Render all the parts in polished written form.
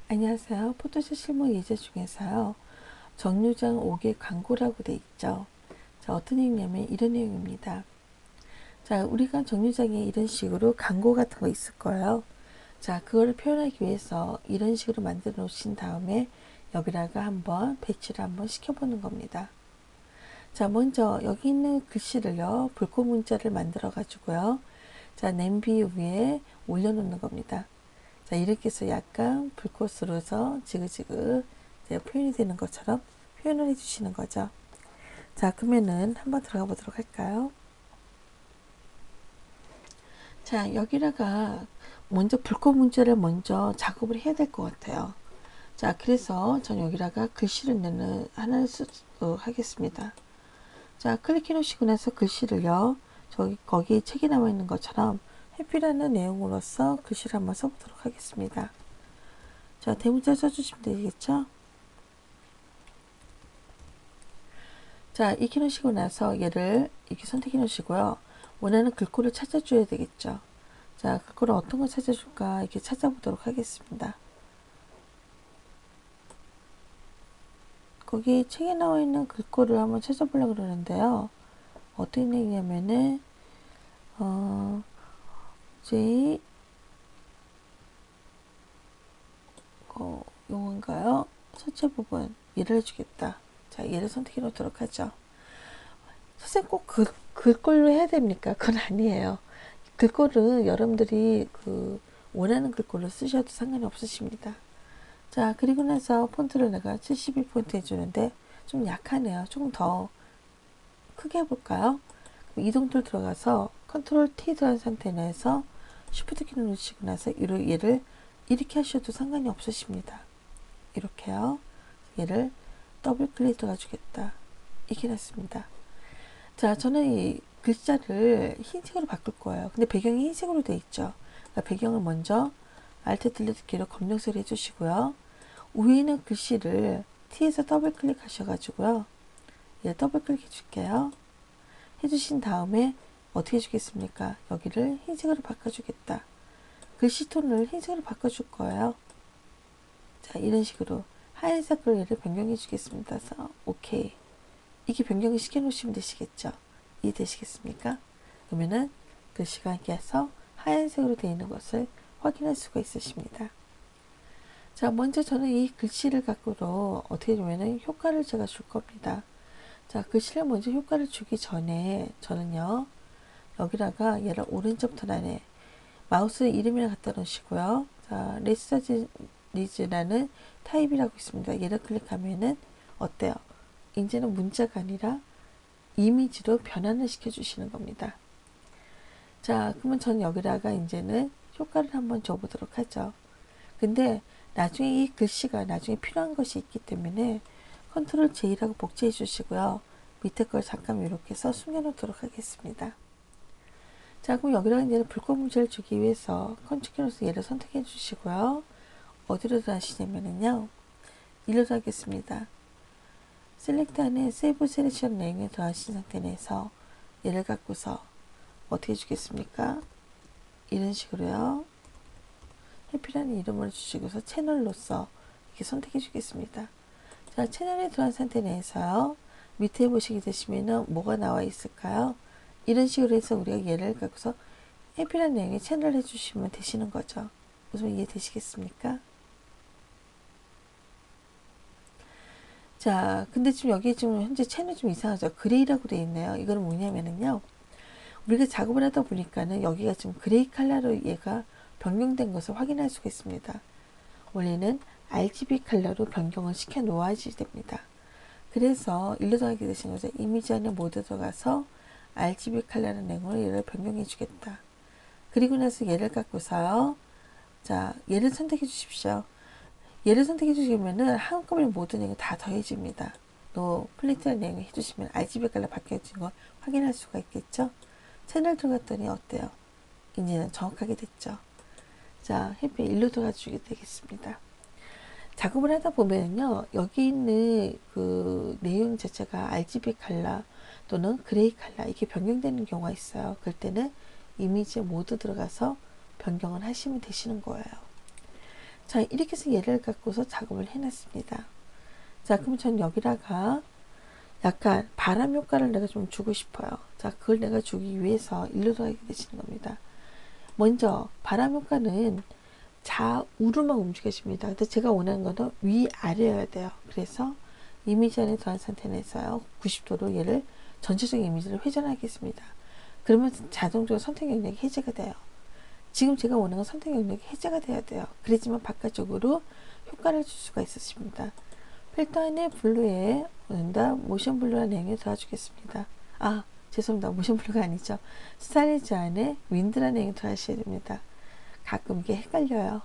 안녕하세요. 포토샵 실무 예제 중에서요. 정류장 5개 광고라고 돼 있죠. 자, 어떤 내용이냐면 이런 내용입니다. 자, 우리가 정류장에 이런 식으로 광고 같은 거 있을 거예요. 자, 그거를 표현하기 위해서 이런 식으로 만들어 놓으신 다음에 여기다가 한번 배치를 한번 시켜보는 겁니다. 자, 먼저 여기 있는 글씨를요, 불꽃 문자를 만들어 가지고요. 자, 냄비 위에 올려놓는 겁니다. 자, 이렇게 해서 약간 불꽃으로 해서 지그지그 표현이 되는 것처럼 표현을 해주시는 거죠. 자, 그러면은 한번 들어가 보도록 할까요? 자, 여기다가 먼저 불꽃 문자를 먼저 작업을 해야 될 것 같아요. 자, 그래서 전 여기다가 글씨를 내는 하나를 하겠습니다. 자, 클릭해 놓으시고 나서 글씨를요, 거기 책에 나와 있는 것처럼 해피라는 내용으로서 글씨를 한번 써보도록 하겠습니다. 자, 대문자 써주시면 되겠죠? 자, 익혀 놓으시고 나서 얘를 이렇게 선택해 놓으시고요. 원하는 글꼴을 찾아줘야 되겠죠. 자, 글꼴을 어떤 걸 찾아줄까 이렇게 찾아보도록 하겠습니다. 거기 책에 나와 있는 글꼴을 한번 찾아보려고 그러는데요. 어떻게 내냐면은 J 용어인가요? 첫째 부분 얘를 해주겠다. 자, 얘를 선택해 놓도록 하죠. 선생님 꼭 글꼴로 해야 됩니까? 그건 아니에요. 글꼴은 여러분들이 원하는 글꼴로 쓰셔도 상관이 없으십니다. 자, 그리고 나서 폰트를 내가 72포인트 해주는데 좀 약하네요. 조금 더 크게 해볼까요? 이동툴 들어가서 컨트롤 T 들어간 상태 내에서 쉬프트 키를 누르시고 나서 얘를 이렇게 하셔도 상관이 없으십니다. 이렇게요. 얘를 더블 클릭 들어가 주겠다. 이렇게 났습니다. 자, 저는 이 글자를 흰색으로 바꿀 거예요. 근데 배경이 흰색으로 되어 있죠. 그러니까 배경을 먼저 Alt 딜리트 키로 검정색으로 해주시고요. 위에 있는 글씨를 T에서 더블 클릭하셔가지고요. 얘 더블 클릭해 줄게요. 해주신 다음에 어떻게 해주겠습니까? 여기를 흰색으로 바꿔주겠다. 글씨 톤을 흰색으로 바꿔줄 거예요. 자, 이런 식으로 하얀색으로 얘를 변경해 주겠습니다. 그래서 오케이. 이게 변경을 시켜 놓으시면 되시겠죠? 이해되시겠습니까? 그러면은 글씨가 깨서 하얀색으로 되어 있는 것을 확인할 수가 있으십니다. 자, 먼저 저는 이 글씨를 갖고도 어떻게 보면은 효과를 제가 줄 겁니다. 자, 글씨를 먼저 효과를 주기 전에 저는요, 여기다가 얘를 오른쪽 턴안에 마우스 이름이랑 갖다 놓으시고요. 자, 레시저리즈라는 타입이라고 있습니다. 얘를 클릭하면은 어때요? 이제는 문자가 아니라 이미지로 변환을 시켜주시는 겁니다. 자, 그러면 전 여기다가 이제는 효과를 한번 줘보도록 하죠. 근데 나중에 이 글씨가 나중에 필요한 것이 있기 때문에 컨트롤 J라고 복제해 주시고요. 밑에 걸 잠깐 이렇게 해서 숨겨놓도록 하겠습니다. 자, 그럼 여기다가 이제 불꽃 문자를 주기 위해서 컨트롤 키로서 얘를 선택해 주시고요. 어디로 들어가시냐면요. 일로 들어가겠습니다. 셀렉트 안에 세이브 셀렉션 네임에 들어가신 상태 내에서 얘를 갖고서 어떻게 해주겠습니까? 이런 식으로요. 해피라는 이름을 주시고서 채널로서 이렇게 선택해 주겠습니다. 자, 채널에 들어간 상태 내에서요. 밑에 보시게 되시면은 뭐가 나와 있을까요? 이런 식으로 해서 우리가 얘를 갖고서 해피라는 내용의 채널 해주시면 되시는 거죠. 무슨 이해되시겠습니까? 자, 근데 지금 여기 지금 현재 채널 좀 이상하죠. 그레이라고 되어 있네요. 이거는 뭐냐면은요. 우리가 작업을 하다 보니까는 여기가 지금 그레이 컬러로 얘가 변경된 것을 확인할 수가 있습니다. 원래는 RGB 컬러로 변경을 시켜 놓아야 됩니다. 그래서 일로 들어가게 되신 거죠. 이미지 안에 모두 들어가서 RGB 컬러라는 내용으로 얘를 변경해 주겠다. 그리고 나서 얘를 갖고서요. 자, 얘를 선택해 주십시오. 얘를 선택해 주시면은 한꺼번에 모든 내용이 다 더해집니다. 또 플레이트라는 내용을 해주시면 RGB 컬러 바뀌어진 걸 확인할 수가 있겠죠. 채널 들어갔더니 어때요? 이제는 정확하게 됐죠. 자, 해피 일로 들어가 주게 되겠습니다. 작업을 하다 보면요, 여기 있는 그 내용 자체가 RGB 컬러 또는 그레이 컬러 이렇게 변경되는 경우가 있어요. 그럴 때는 이미지에 모두 들어가서 변경을 하시면 되시는 거예요. 자, 이렇게 해서 얘를 갖고서 작업을 해놨습니다. 자, 그럼 전 여기다가 약간 바람 효과를 내가 좀 주고 싶어요. 자, 그걸 내가 주기 위해서 일로 들어가게 되시는 겁니다. 먼저 바람 효과는 좌우로만 움직여집니다. 근데 제가 원하는 거는 위아래여야 돼요. 그래서 이미지 안에 들어간 상태 내에서요. 90도로 얘를 전체적인 이미지를 회전하겠습니다. 그러면 자동적으로 선택 영역이 해제가 돼요. 지금 제가 원하는 건 선택 영역이 해제가 돼야 돼요. 그렇지만 바깥쪽으로 효과를 줄 수가 있으십니다. 필터 안에 블루에 모션 블루라는 내용에 들어주겠습니다. 아, 죄송합니다. 모션 블루가 아니죠. 스타일리즈 안에 윈드라는 내용에 들어가셔야 됩니다. 가끔 이게 헷갈려요.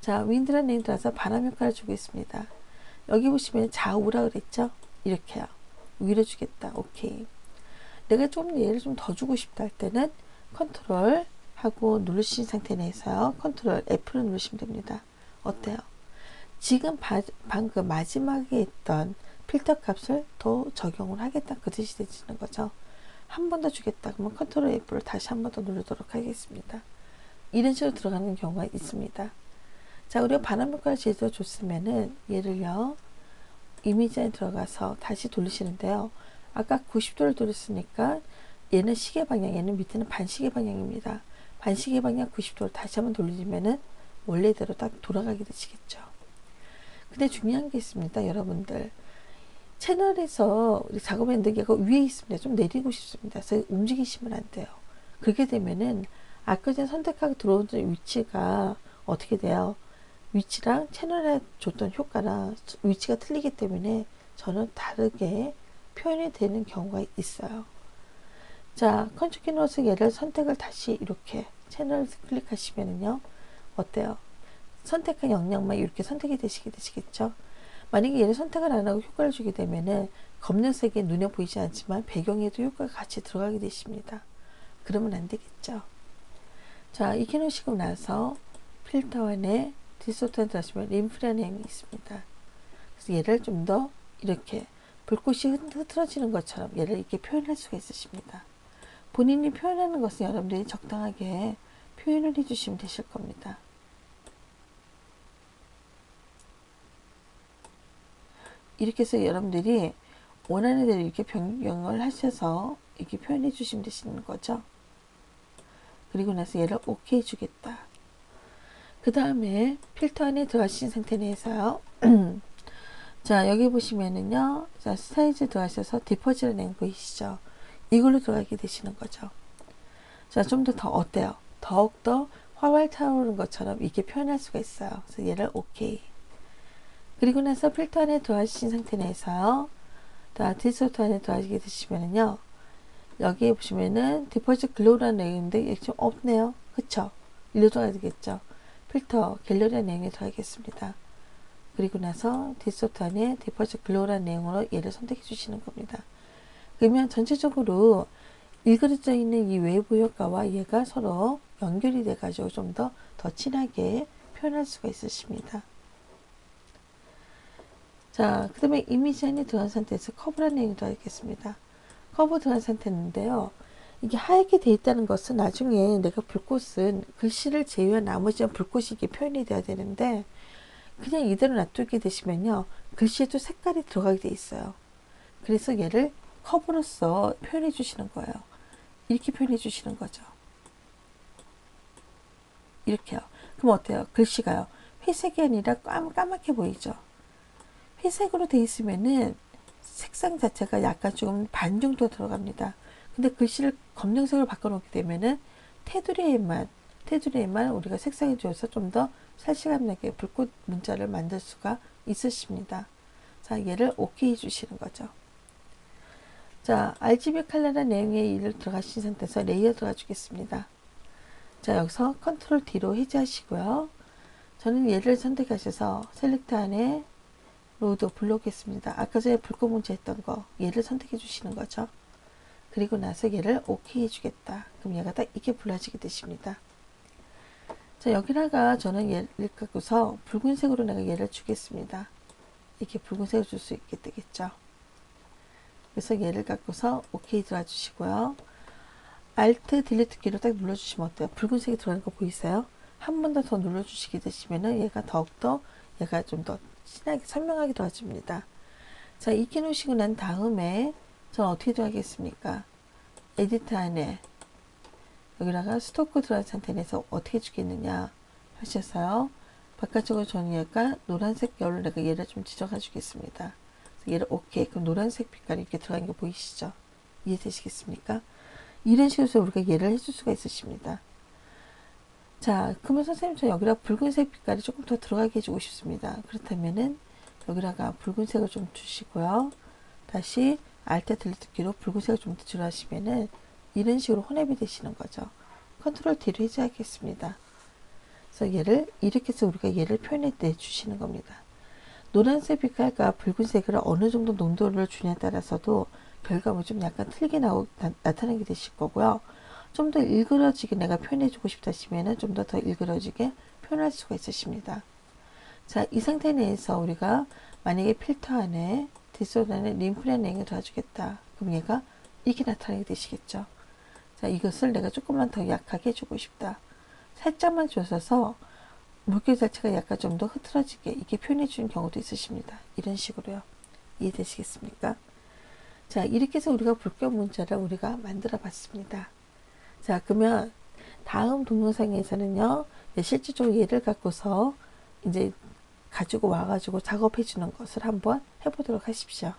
자, 윈드라는 내용 들어서 바람 효과를 주고 있습니다. 여기 보시면 좌우라 그랬죠? 이렇게요. 위로 주겠다. 오케이. 내가 좀 얘를 좀 더 주고 싶다 할 때는 컨트롤 하고 누르신 상태 내에서요. 컨트롤 F를 누르시면 됩니다. 어때요? 지금 방금 마지막에 있던 필터 값을 더 적용을 하겠다. 그 뜻이 되시는 거죠. 한 번 더 주겠다. 그러면 컨트롤 F를 다시 한 번 더 누르도록 하겠습니다. 이런 식으로 들어가는 경우가 있습니다. 자, 우리가 바람 효과를 제대로 줬으면은 얘를요, 이미지에 들어가서 다시 돌리시는데요. 아까 90도를 돌렸으니까 얘는 시계 방향, 얘는 밑에는 반시계 방향입니다. 반시계 방향 90도를 다시 한번 돌리면은 원래대로 딱 돌아가게 되시겠죠. 근데 중요한 게 있습니다, 여러분들. 채널에서 우리 작업했는데 얘가 위에 있습니다. 좀 내리고 싶습니다. 그래서 움직이시면 안 돼요. 그렇게 되면은 아까 전에 선택하고 들어온 위치가 어떻게 돼요? 위치랑 채널에 줬던 효과랑 위치가 틀리기 때문에 저는 다르게 표현이 되는 경우가 있어요. 자, 컨트롤 키 눌러서 얘를 선택을 다시 이렇게 채널을 클릭하시면은요, 어때요? 선택한 영역만 이렇게 선택이 되시겠죠? 만약에 얘를 선택을 안 하고 효과를 주게 되면은 검정색이 눈에 보이지 않지만 배경에도 효과가 같이 들어가게 되십니다. 그러면 안 되겠죠? 자, 이렇게 놓으시고 나서 필터 안에 디스토트에 들어가시면 림프라는 내용이 있습니다. 그래서 얘를 좀 더 이렇게 불꽃이 흐트러지는 것처럼 얘를 이렇게 표현할 수가 있으십니다. 본인이 표현하는 것은 여러분들이 적당하게 표현을 해주시면 되실 겁니다. 이렇게 해서 여러분들이 원하는 대로 이렇게 변경을 하셔서 이렇게 표현해 주시면 되시는 거죠. 그리고 나서 얘를 OK 주겠다. 그 다음에 필터 안에 들어가신 상태 내에서요. 자, 여기 보시면은요. 자, 스타일즈 들어가셔서 디퍼지라는 내용 보이시죠? 이걸로 들어가게 되시는 거죠. 자, 좀 더 어때요? 더욱더 활활 타오르는 것처럼 이렇게 표현할 수가 있어요. 그래서 얘를 OK. 그리고 나서 필터 안에 들어가신 상태 내에서요. 디스토트 안에 들어가게 되시면은요. 여기에 보시면은 디퍼지 글로우라는 내용인데 좀 없네요. 그쵸? 일로 들어가야 되겠죠? 필터 갤러리라는 내용에 들어가겠습니다. 그리고 나서 디스토트 안에 디퍼지 글로우라는 내용으로 얘를 선택해 주시는 겁니다. 그러면 전체적으로 일그러져 있는 이 외부 효과와 얘가 서로 연결이 돼 가지고 좀 더 진하게 표현할 수가 있으십니다. 자, 그 다음에 이미지 안에 들어간 상태에서 커브라는 내용이 들어가겠습니다. 커브 들어간 상태인데요. 이게 하얗게 되어 있다는 것은 나중에 내가 불꽃은 글씨를 제외한 나머지는 불꽃이 이게 표현이 돼야 되는데 그냥 이대로 놔두게 되시면요. 글씨에도 색깔이 들어가게 돼 있어요. 그래서 얘를 커브로서 표현해 주시는 거예요. 이렇게 표현해 주시는 거죠. 이렇게요. 그럼 어때요? 글씨가요. 회색이 아니라 까맣게 보이죠. 회색으로 되어 있으면은 색상 자체가 약간 좀 반 정도 들어갑니다. 근데 글씨를 검정색으로 바꿔놓게 되면은 테두리에만 우리가 색상을 줘서 좀 더 살시감 나게 불꽃 문자를 만들 수가 있으십니다. 자, 얘를 OK 해주시는 거죠. 자, RGB 컬러라는 내용의 일을 들어가신 상태에서 레이어 들어가 주겠습니다. 자, 여기서 컨트롤 D로 해제하시고요. 저는 얘를 선택하셔서 셀렉트 안에 로드 불러오겠습니다. 아까 전에 불꽃 문자 했던 거 얘를 선택해 주시는 거죠. 그리고 나서 얘를 OK 해주겠다. 그럼 얘가 딱 이렇게 불러지게 되십니다. 자, 여기다가 저는 얘를 갖고서 붉은색으로 내가 얘를 주겠습니다. 이렇게 붉은색을 줄 수 있게 되겠죠. 그래서 얘를 갖고서 OK 들어와 주시고요. Alt 딜리트 키로 딱 눌러주시면 어때요? 붉은색이 들어가는 거 보이세요? 한 번 더 눌러주시게 되시면은 얘가 더욱더 얘가 좀 더 진하게 선명하게 도와줍니다. 자, 익혀 놓으시고 난 다음에 저는 어떻게 들어가겠습니까? 에디트 안에 여기다가 스토크 들어간 상태에서 어떻게 주겠느냐 하셔서요. 바깥쪽으로 저는 얘가 노란색 열로 내가 얘를 좀 지정해 주겠습니다. 얘를 오케이. 그럼 노란색 빛깔이 이렇게 들어간 게 보이시죠? 이해되시겠습니까? 이런 식으로 우리가 얘를 해줄 수가 있으십니다. 자, 그러면 선생님 저 여기다 붉은색 빛깔이 조금 더 들어가게 해주고 싶습니다. 그렇다면은 여기다가 붉은색을 좀 주시고요. 다시 Alt 딜리트 키로 붉은색을 좀 들어가시면은 이런 식으로 혼합이 되시는 거죠. 컨트롤 D로 해제하겠습니다. 그래서 얘를 이렇게 해서 우리가 얘를 표현해 내 주시는 겁니다. 노란색 빛깔과 붉은색을 어느 정도 농도를 주냐에 따라서도 결과물이 좀 약간 틀리게 나타나게 되실 거고요. 좀 더 일그러지게 내가 표현해 주고 싶다 하시면은 좀 더 일그러지게 표현할 수가 있으십니다. 자, 이 상태 내에서 우리가 만약에 필터 안에 디소드 안에 림프레닝을 도와주겠다. 그럼 얘가 이렇게 나타나게 되시겠죠. 자, 이것을 내가 조금만 더 약하게 해주고 싶다. 살짝만 줘서 물결 자체가 약간 좀 더 흐트러지게 이렇게 표현해 주는 경우도 있으십니다. 이런 식으로요. 이해되시겠습니까? 자, 이렇게 해서 우리가 불교 문자를 우리가 만들어 봤습니다. 자, 그러면 다음 동영상에서는요, 실질적으로 얘를 갖고서 이제 가지고 와가지고 작업해 주는 것을 한번 해보도록 하십시오.